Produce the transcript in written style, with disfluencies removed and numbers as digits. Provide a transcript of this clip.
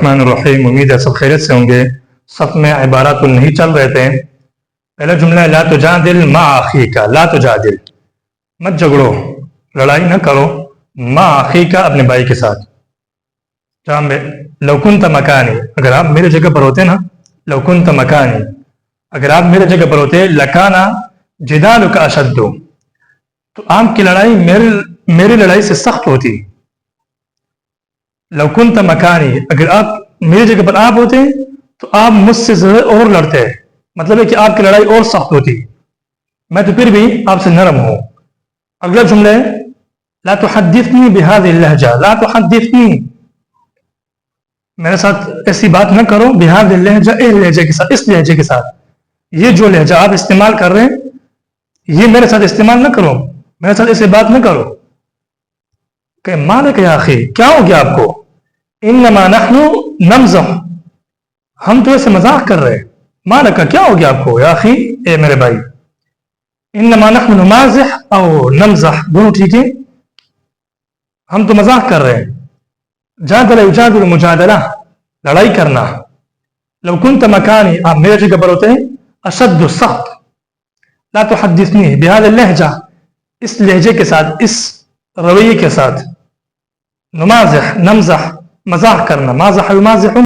الرحمن الرحیم. امید ہے سب خیریت سے ہوں گے. صف میں عبارات نہیں چل رہے تھے. پہلا جملہ ہے لا تجادل مع اخیک. لا تجادل مت جھگڑو، لڑائی نہ کرو. مع اخیک اپنے بھائی کے ساتھ. جہاں میں لو کنت مکانی، اگر آپ میرے جگہ پر ہوتے نا، لو کنت مکانی اگر آپ میرے جگہ پر ہوتے، لکانا جدالک اشد تو آپ کی لڑائی میری لڑائی سے سخت ہوتی. لو کنت مکانی اگر آپ میری جگہ پر آپ ہوتے تو آپ مجھ سے اور لڑتے، مطلب ہے کہ آپ کی لڑائی اور سخت ہوتی. میں تو پھر بھی آپ سے نرم ہوں. اگلا جملہ ہے لا تحدثنی بهذه اللہجہ. لا تحدثنی میرے ساتھ ایسی بات نہ کرو. بهذه اللہجہ، لہجے کے ساتھ، اس لہجے کے ساتھ. یہ جو لہجہ آپ استعمال کر رہے ہیں یہ میرے ساتھ استعمال نہ کرو، میرے ساتھ ایسی بات نہ کرو. کہ مالک یا اخی، کیا ہو گیا آپ کو؟ انما نحن نمزح، ہم تو ایسے مذاق کر رہے ہیں. مالک، کیا ہو گیا آپ کو؟ یا اخی، اے میرے بھائی. انما نحن نمازح او نمزح دونوں ٹھیک ہے، ہم تو مذاق کر رہے ہیں. جادل یجادل مجادلہ، لڑائی کرنا. لو کنت مکانی، آپ میرے جگہ پر ہوتے ہیں، اشد سخت. لا تحدثنی بهذا اللہجہ، اس لہجے کے ساتھ، اس رویے کے ساتھ. نمازح نمزح مزاح کرنا، مازح یمازح